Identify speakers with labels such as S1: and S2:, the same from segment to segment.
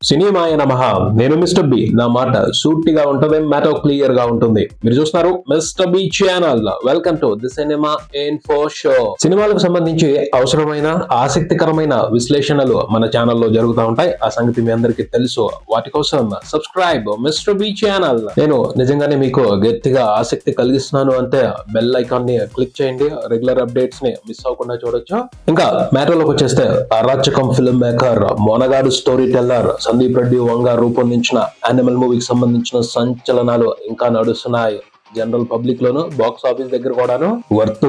S1: సినిమాయ నమః. నేను mister B. నా మాట సూటిగా ఉంటుంది, మ్యాటర్ క్లియర్ గా ఉంటుంది. మీరు చూస్తున్నారు mister B channel. Welcome to the cinema info show. సినిమాలకు సంబంధించి అవసరమైన ఆసక్తికరమైన విశ్లేషణలు మన ఛానల్లో జరుగుతూ ఉంటాయి. ఆ సంగతి మీ అందరికీ తెలుసు. వాటి కోసం సబ్స్క్రైబ్ మిస్టర్ బి ఛానల్. నేను నిజంగానే మీకు గట్టిగా ఆసక్తి కలిగిస్తున్నాను అంటే బెల్ ఐకాన్ ని క్లిక్ చేయండి. రెగ్యులర్ అప్డేట్స్ ని మిస్ అవ్వకుండా చూడొచ్చు. ఇంకా మ్యాటర్ లోకి వచ్చేస్తే అరాచకం ఫిల్మ్ మేకర్, మోనగాడు స్టోరీ టెల్లర్ సందీప్ రెడ్డి వంగ రూపొందించిన యానిమల్ మూవీకి సంబంధించిన సంచలనాలు ఇంకా నడుస్తున్నాయి. జనరల్ పబ్లిక్ లోను, బాక్స్ ఆఫీస్ దగ్గర కూడాను. వర్త్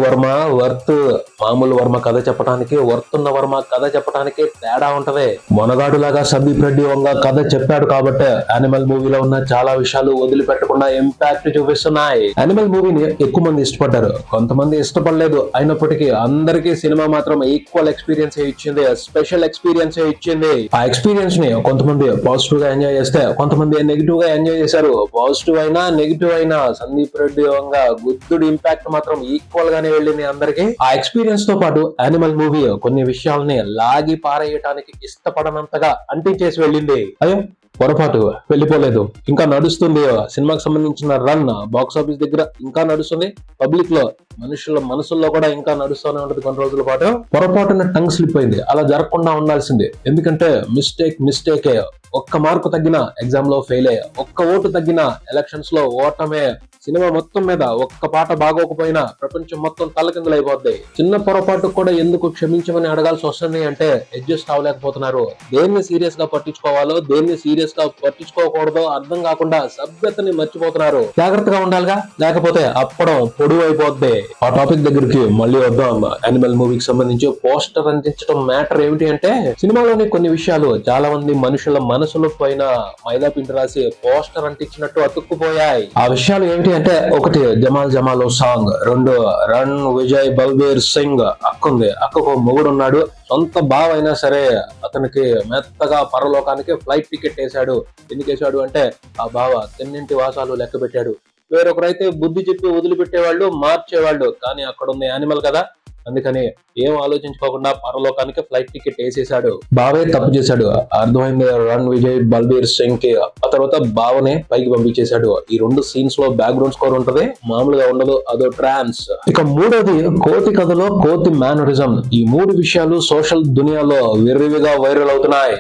S1: మామూలు వర్మ కథ చెప్పడానికి, వర్తున్న వర్మ కథ చెప్పడానికి తేడా ఉంటది. మొనగాడు లాగా సందీప్ రెడ్డి వంగ కథ చెప్పాడు కాబట్టి యానిమల్ మూవీలో ఉన్న చాలా విషయాలు వదిలిపెట్టకుండా ఇంపాక్ట్ చూపిస్తున్నాయి. యానిమల్ మూవీని ఎక్కువ మంది ఇష్టపడ్డారు, కొంతమంది ఇష్టపడలేదు. అయినప్పటికీ అందరికీ సినిమా మాత్రం ఈక్వల్ ఎక్స్పీరియన్స్ ఇచ్చింది, స్పెషల్ ఎక్స్పీరియన్స్ ఇచ్చింది. ఆ ఎక్స్పీరియన్స్ ని కొంతమంది పాజిటివ్ గా ఎంజాయ్ చేస్తే, కొంతమంది నెగిటివ్ గా ఎంజాయ్ చేశారు. పాజిటివ్ అయినా నెగిటివ్ అయినా సందీప్ రెడ్డి వంగ గుద్దుడు ఇంపాక్ట్ మాత్రం ఈక్వల్ గానే వెళ్ళింది అందరికి. ఆ ఎక్స్పీరియన్స్ తో పాటు యానిమల్ మూవీ కొన్ని విషయాలని లాగి పారేయటానికి ఇష్టపడనంతగా అంటించేసి వెళ్ళింది. అయ్యో పొరపాటు, వెళ్ళిపోలేదు, ఇంకా నడుస్తుంది. సినిమాకి సంబంధించిన రన్ బాక్స్ ఆఫీస్ దగ్గర ఇంకా నడుస్తుంది, పబ్లిక్ లో మనుషుల మనసుల్లో కూడా ఇంకా నడుస్తూనే ఉంటుంది. కొన్ని రోజుల పాటు పొరపాటున టంగ్ స్లిప్ అయింది. అలా జరగకుండా ఉండాల్సింది. ఎందుకంటే మిస్టేకే. ఒక్క మార్కు తగ్గిన ఎగ్జామ్ లో ఫెయిల్ అయ్యా, ఒక్క ఓటు తగ్గిన ఎలక్షన్స్ లో ఓటమే. సినిమా మొత్తం మీద ఒక్క పాట బాగోకపోయినా ప్రపంచం మొత్తం తలకిందులైపోద్ది. చిన్న పొరపాటు కూడా ఎందుకు క్షమించమని అడగాల్సి వస్తుంది అంటే అడ్జస్ట్ అవ్వలేకపోతున్నారు. దేన్ని సీరియస్ గా పట్టించుకోవాలో, దేన్ని సీరియస్ గా పట్టించుకోకూడదో అర్థం కాకుండా సభ్యతని మర్చిపోతున్నారు. జాగ్రత్తగా ఉండాలిగా, లేకపోతే అప్పడం పొడువు అయిపోద్ది. ఆ టాపిక్ దగ్గరికి మళ్ళీ వద్దాం. యానిమల్ మూవీకి సంబంధించి పోస్టర్ అందించడం మ్యాటర్ ఏమిటి అంటే, సినిమాలోని కొన్ని విషయాలు చాలా మంది మనుషుల మనసుల పైన మైదా పిండి రాసి పోస్టర్ అంటించినట్టు అతుక్కుపోయాయి. ఆ విషయాలు ఏమిటి అంటే, ఒకటి జమాల్ సాంగ్, రెండు రన్ విజయ్ బల్బీర్ సింగ్ అక్కుంది, అక్కకు మొగుడు ఉన్నాడు. సొంత బావ అయినా సరే అతనికి మెత్తగా పరలోకానికి ఫ్లైట్ టికెట్ వేశాడు. ఎందుకు వేశాడు అంటే, ఆ బావ తిన్నింటి వాసాలు లెక్క పెట్టాడు. వేరొకరైతే బుద్ధి చెప్పి వదిలిపెట్టేవాళ్ళు, మార్చేవాళ్ళు. కానీ అక్కడ ఉంది యానిమల్ కదా, అందుకని ఏం ఆలోచించుకోకుండా పరలోకానికి ఫ్లైట్ టికెట్ వేసేసాడు. బావే తప్పు చేశాడు, అర్థమైంది రన్ విజయ్ బల్బీర్ సింగ్ కి. ఆ తర్వాత బావనే పైకి పంపించేశాడు. ఈ రెండు సీన్స్ లో బ్యాక్గ్రౌండ్ స్కోర్ ఉంటది, మామూలుగా ఉండదు, అదో ట్రాన్స్. ఇక మూడోది కోతి కథలో కోతి మేనరిజం. ఈ మూడు విషయాలు సోషల్ దునియాలో విరివిగా వైరల్ అవుతున్నాయి.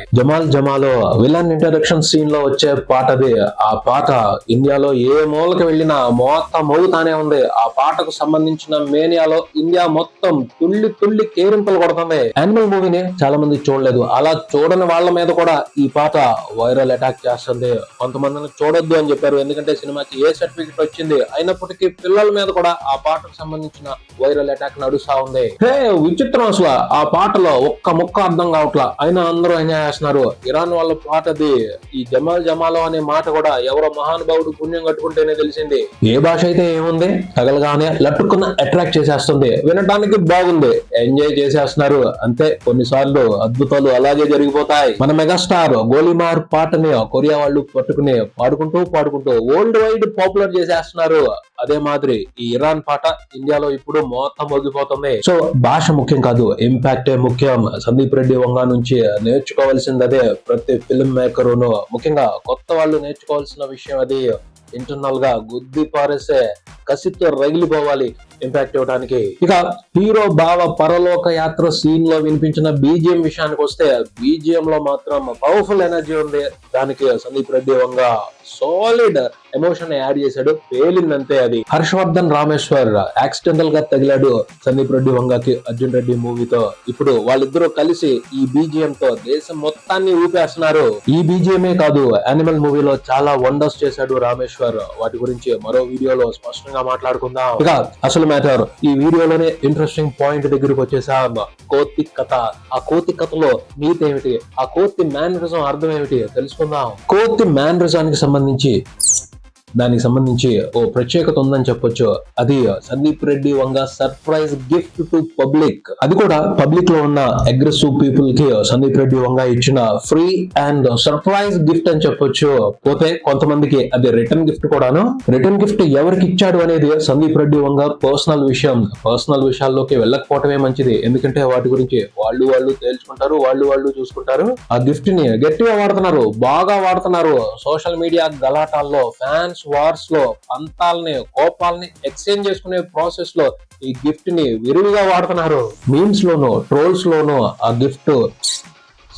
S1: జమాలో విలన్ ఇంట్రడక్షన్ సీన్ లో వచ్చే పాటది. ఆ పాట ఇండియాలో ఏ మూలకి వెళ్ళినా మొత్తం మోగుతానే ఉంది. ఆ పాటకు సంబంధించిన మేనియాలో ఇండియా మొత్తం తుల్లి కేరింతలు కొడుతుంది. యానిమల్ మూవీని చాలా మంది చూడలేదు. అలా చూడని వాళ్ళ మీద కూడా ఈ పాట వైరల్ అటాక్ చేస్తుంది. కొంతమందిని చూడొద్దు అని చెప్పారు, ఎందుకంటే సినిమాకి ఏ సర్టిఫికెట్ వచ్చింది. అయినప్పటికీ పిల్లల మీద కూడా ఆ పాటకు సంబంధించిన వైరల్ అటాక్ నడుస్తా ఉంది. విచిత్రం అసలు, ఆ పాటలో ఒక్క ముక్క అర్థం కావట్లా, అయినా అందరూ ఎంజాయ్ చేస్తున్నారు. ఇరాన్ వాళ్ళ పాటది. ఈ జమాలో అనే మాట కూడా ఎవరో మహానుభావుడు పుణ్యం కట్టుకుంటేనే తెలిసింది. ఏ భాష అయితే ఏముంది, తగలగానే లట్టుకున్న అట్రాక్ట్ చేసేస్తుంది. వినటానికి బాగుంది, ఎంజాయ్ చేసేస్తున్నారు అంతే. కొన్నిసార్లు అద్భుతాలు అలాగే జరిగిపోతాయి. మన మెగాస్టార్ గోలీమార్ పాటని కొరియా వాళ్ళు పట్టుకుని పాడుకుంటూ వరల్డ్ వైడ్ పాపులర్ చేసేస్తున్నారు. అదే మాదిరి ఈ ఇరాన్ పాట ఇండియాలో ఇప్పుడు మొత్తం మోగిపోతుంది. సో భాష ముఖ్యం కాదు, ఇంపాక్టే ముఖ్యం. సందీప్ రెడ్డి వంగ నుంచి నేర్చుకోవాల్సింది అదే. ప్రతి ఫిల్మ్ మేకరును, ముఖ్యంగా కొత్త వాళ్ళు నేర్చుకోవాల్సిన విషయం అది. ఇంటర్నల్ గా గుద్ది పారేసే కసితో రగిలిపోవాలి ఇంపాక్ట్ ఇవ్వడానికి. ఇక హీరో బావ పరలోక యాత్ర సీన్ లో వినిపించిన బీజిఎం విషయానికి వస్తే, బీజిఎం లో మాత్రం పవర్ఫుల్ ఎనర్జీ ఉంది. దానికి సందీప్ రెడ్డి వంగ సాలిడ్ ఎమోషన్ యాడ్ చేశాడు, పేలిందంతే అది. హర్షవర్ధన్ రామేశ్వర్ యాక్సిడెంటల్ గా తగిలాడు సందీప్ రెడ్డి వంగకి అర్జున్ రెడ్డి మూవీతో. ఇప్పుడు వాళ్ళిద్దరూ కలిసి ఈ బీజిఎం తో దేశం మొత్తాన్ని ఊపేస్తున్నారు. ఈ బీజిఎంఏ కాదు, యానిమల్ మూవీలో చాలా వండర్స్ చేశాడు రామేశ్వర్. వాటి గురించి మరో వీడియోలో స్పష్టంగా మాట్లాడుకుందాం. ఇక అసలు మ్యాటర్ ఈ వీడియోలోనే ఇంట్రెస్టింగ్ పాయింట్ దగ్గరకు వచ్చేసాం. కోతి కథ. ఆ కోతి కథలో నీతి ఏమిటి, ఆ కోతి మేనరిజం అర్థం ఏమిటి తెలుసుకుందాం. కోతి మేనరిజానికి సంబంధించి దానికి సంబంధించి ఓ ప్రత్యేకత ఉందని చెప్పొచ్చు. అది సందీప్ రెడ్డి వంగ సర్ప్రైజ్ గిఫ్ట్ టు పబ్లిక్. అది కూడా పబ్లిక్ లో ఉన్న అగ్రెసివ్ పీపుల్ కి సందీప్ రెడ్డి వంగ ఇచ్చిన ఫ్రీ అండ్ సర్ప్రైజ్ గిఫ్ట్ అని చెప్పొచ్చు. పోతే కొంతమందికి అది రిటర్న్ గిఫ్ట్ కూడాను. రిటర్న్ గిఫ్ట్ ఎవరికి ఇచ్చాడు అనేది సందీప్ రెడ్డి వంగ పర్సనల్ విషయం. పర్సనల్ విషయాల్లోకి వెళ్ళకపోవటమే మంచిది. ఎందుకంటే వాటి గురించి వాళ్ళు తేల్చుకుంటారు, వాళ్ళు చూసుకుంటారు. ఆ గిఫ్ట్ ని గట్టిగా వాడుతున్నారు, బాగా వాడుతున్నారు. సోషల్ మీడియా గలాటాల్లో, ఫ్యాన్స్ వార్స్ లో, పంతాలని, కోపాలని ఎక్స్చేంజ్ చేసుకునే ప్రాసెస్ లో ఈ గిఫ్ట్ ని విరివిగా వాడుతున్నారు. మీమ్స్ లోను, ట్రోల్స్ లోను ఆ గిఫ్ట్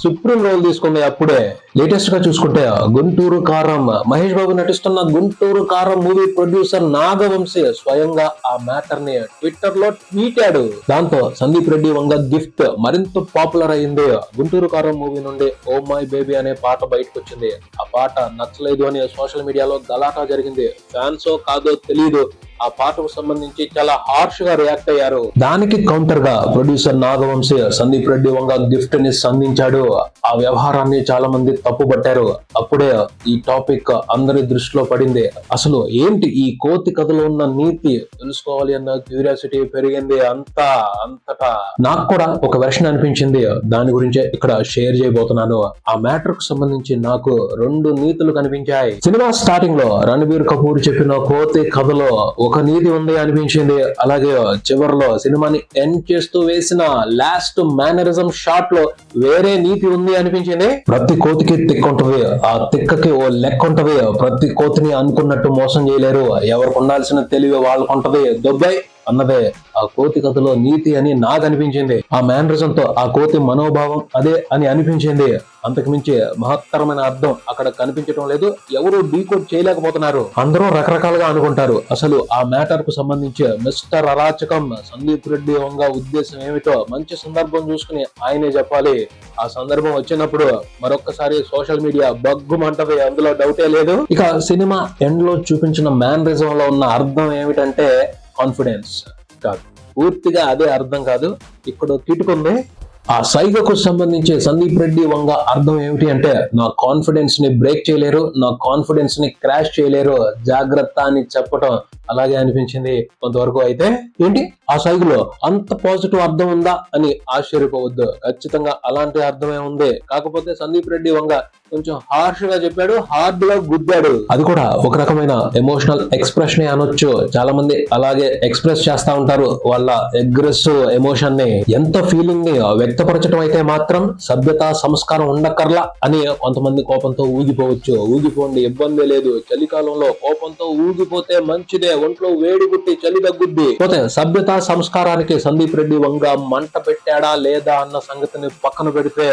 S1: సుప్రీం రోల్ తీసుకుంది. అప్పుడే లేటెస్ట్ గా చూసుకుంటే గుంటూరు కారం, మహేష్ బాబు నటిస్తున్న గుంటూరు కారం మూవీ ప్రొడ్యూసర్ నాగవంశీ స్వయంగా ఆ మ్యాటర్ ని ట్విట్టర్ లో ట్వీటాడు. దాంతో సందీప్ రెడ్డి వంగ గిఫ్ట్ మరింత పాపులర్ అయింది. గుంటూరు కారం మూవీ నుండి ఓ మై బేబీ అనే పాట బయటకు వచ్చింది. ఆ పాట నచ్చలేదు అని సోషల్ మీడియాలో గలాటా జరిగింది. ఫ్యాన్సో కాదో తెలియదు, ఆ పాటకు సంబంధించి చాలా హార్ష్ గా రియాక్ట్ అయ్యారు. దానికి కౌంటర్ గా ప్రొడ్యూసర్ నాగవంశీ సందీప్ రెడ్డి వంగ గిఫ్ట్ ని సంధించాడు. ఆ వ్యవహారాన్ని చాలా మంది తప్పుపట్టారు. అప్పుడే ఈ టాపిక్ అందరి దృష్టిలో పడింది. అసలు ఏంటి ఈ కోతి కథలో ఉన్న నీతి తెలుసుకోవాలి అన్న క్యూరియాసిటీ పెరిగింది అంతటా. నాకు కూడా ఒక వెర్షన్ అనిపించింది, దాని గురించే ఇక్కడ షేర్ చేయబోతున్నాను. ఆ మ్యాటర్ కు సంబంధించి నాకు 2 నీతులు కనిపించాయి. సినిమా స్టార్టింగ్ లో రణబీర్ కపూర్ చెప్పిన కోతి కథలో ఒక నీతి ఉంది అనిపించింది. అలాగే చివరిలో సినిమాని ఎండ్ చేస్తూ వేసిన లాస్ట్ మేనరిజం షాట్ లో వేరే నీతి ఉంది అనిపించింది. ప్రతి కోతికి తిక్క ఉంటది, ఆ తిక్కకి ఓ లెక్క ఉంటది. ప్రతి కోతిని అనుకున్నట్టు మోసం చేయలేరు. ఎవరికి ఉండాల్సిన తెలివి వాళ్ళకు ఉంటది. దొబ్బాయి అన్నదే ఆ కోతి కథలో నీతి అని నాకు అనిపించింది. ఆ మేనరిజం తో ఆ కోతి మనోభావం అదే అని అనిపించింది. అంతకు మించి మహత్తరమైన అర్థం అక్కడ కనిపించడం లేదు. ఎవరు డీకోడ్ చేయలేకపోతున్నారు. అందరూ రకరకాలుగా అనుకుంటారు. అసలు ఆ మ్యాటర్ కు సంబంధించి మిస్టర్ అరాచకం సందీప్ రెడ్డి వంగ ఉద్దేశం ఏమిటో మంచి సందర్భం చూసుకుని ఆయనే చెప్పాలి. ఆ సందర్భం వచ్చినప్పుడు మరొక్కసారి సోషల్ మీడియా బగ్గుమంటది, అందులో డౌటే లేదు. ఇక సినిమా ఎండ్ లో చూపించిన మేనరిజం లో ఉన్న అర్థం ఏమిటంటే కాన్ఫిడెన్స్ కాదు, పూర్తిగా అదే అర్థం కాదు. ఇక్కడ కిటుకుంది. ఆ సైగకు సంబంధించి సందీప్ రెడ్డి వంగ అర్థం ఏమిటి అంటే, నా కాన్ఫిడెన్స్ ని బ్రేక్ చేయలేరు, నా కాన్ఫిడెన్స్ ని క్రాష్ చేయలేరు, జాగ్రత్త అని చెప్పటం అలాగే అనిపించింది కొంతవరకు. అయితే ఏంటి ఆ సైగులో అంత పాజిటివ్ అర్థం ఉందా అని ఆశ్చర్యపోవద్దు. ఖచ్చితంగా అలాంటి అర్థమే ఉంది. కాకపోతే సందీప్ రెడ్డి వంగ కొంచెం హార్ష్ గా చెప్పాడు, హార్డ్ గా గుద్దాడు. అది కూడా ఒక రకమైన ఎమోషనల్ ఎక్స్ప్రెషన్ అనొచ్చు. చాలా మంది అలాగే ఎక్స్ప్రెస్ చేస్తా ఉంటారు వాళ్ళ అగ్రెసివ్ ఎమోషన్ ని. ఎంత ఫీలింగ్ ని వ్యక్తపరచడం అయితే మాత్రం సభ్యత సంస్కారం ఉండక్కర్లా అని కొంతమంది కోపంతో ఊగిపోవచ్చు. ఊగిపోండి, ఇబ్బంది లేదు. చలికాలంలో కోపంతో ఊగిపోతే మంచిదే, ఒంట్లో వేడి గుట్టి చలి తగ్గుద్ది. పోతే సభ్యత సంస్కారానికి సందీప్ రెడ్డి వంగ మంట పెట్టాడా లేదా అన్న సంగతిని పక్కన పెడితే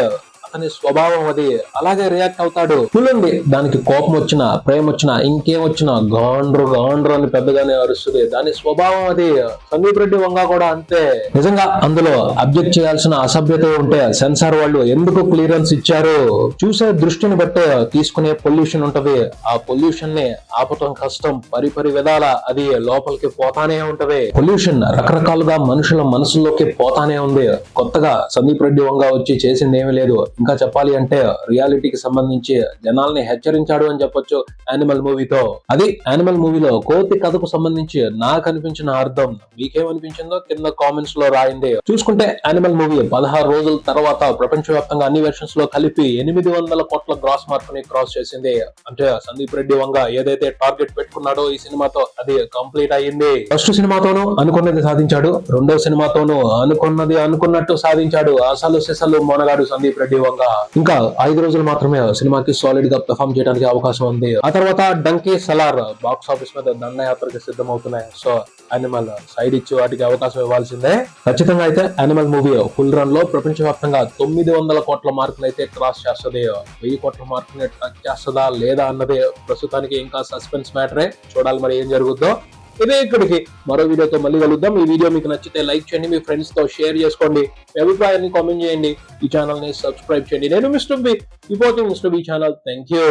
S1: అతని స్వభావం అది, అలాగే రియాక్ట్ అవుతాడు. చూడండి, దానికి కోపం వచ్చినా, ప్రేమ వచ్చినా, ఇంకేం వచ్చినా గాండ్రు అని పెద్దగానే అరుస్తుంది. దాని స్వభావం అది. సందీప్ రెడ్డి వంగ కూడా అంతే. నిజంగా అందులో అబ్జెక్ట్ చేయాల్సిన అసభ్యత ఉంటే సెన్సార్ వాళ్ళు ఎందుకు క్లియరెన్స్ ఇచ్చారు? చూసే దృష్టిని బట్టే తీసుకునే పొల్యూషన్ ఉంటది. ఆ పొల్యూషన్ ని ఆపటం కష్టం. పరిపరి విధాల అది లోపలికి పోతానే ఉంటది. పొల్యూషన్ రకరకాలుగా మనుషుల మనసుల్లోకి పోతానే ఉంది. కొత్తగా సందీప్ రెడ్డి వంగ వచ్చి చేసింది ఏమీ లేదు. ఇంకా చెప్పాలి అంటే రియాలిటీకి సంబంధించి జనాల్ని హెచ్చరించాడు అని చెప్పొచ్చు యానిమల్ మూవీతో. అది యానిమల్ మూవీలో కోతి కథకు సంబంధించి నాకు అనిపించిన అర్థం. మీకేమనిపించిందో కింద కామెంట్స్ లో రాయండి. చూసుకుంటే యానిమల్ మూవీ 16 రోజుల తర్వాత ప్రపంచవ్యాప్తంగా అన్ని వెర్షన్స్ లో కలిపి 800 కోట్ల గ్రాస్ మార్క్ ని క్రాస్ చేసింది. అంటే సందీప్ రెడ్డి వంగ ఏదైతే టార్గెట్ పెట్టుకున్నాడో ఈ సినిమాతో అది కంప్లీట్ అయ్యింది. ఫస్ట్ సినిమాతోనూ అనుకున్నది సాధించాడు, రెండో సినిమాతోనూ అనుకున్నది అనుకున్నట్టు సాధించాడు. అసలు సిసలు మొనగాడు సందీప్ రెడ్డి వంగ. ఇంకా 5 రోజులు మాత్రమే సినిమాకి సాలిడ్ గా పెర్ఫామ్ చేయడానికి అవకాశం ఉంది. ఆ తర్వాత డంకీ సలార్ బాక్స్ ఆఫీస్ మీద దండయాత్రకి సిద్ధమవుతున్నాయి. సో యానిమల్ సైడ్ ఇచ్చి వాటికి అవకాశం ఇవ్వాల్సిందే. ఖచ్చితంగా అయితే యానిమల్ మూవీ ఫుల్ రన్ లో ప్రపంచవ్యాప్తంగా 900 కోట్ల మార్కులు అయితే క్రాస్ చేస్తుంది. 1000 కోట్ల మార్కుని టచ్ చేస్తుందా లేదా అన్నది ప్రస్తుతానికి ఇంకా సస్పెన్స్ మ్యాటరే. చూడాలి మరి ఏం జరుగుద్దో. ఇదే ఇక్కడికి మరో వీడియోతో మళ్ళీ కలుద్దాం. ఈ వీడియో మీకు నచ్చితే లైక్ చేయండి, మీ ఫ్రెండ్స్ తో షేర్ చేసుకోండి, మీ అభిప్రాయాన్ని కామెంట్ చేయండి, ఈ ఛానల్ ని సబ్స్క్రైబ్ చేయండి. నేను mister B, reporting mister B channel. Thank you.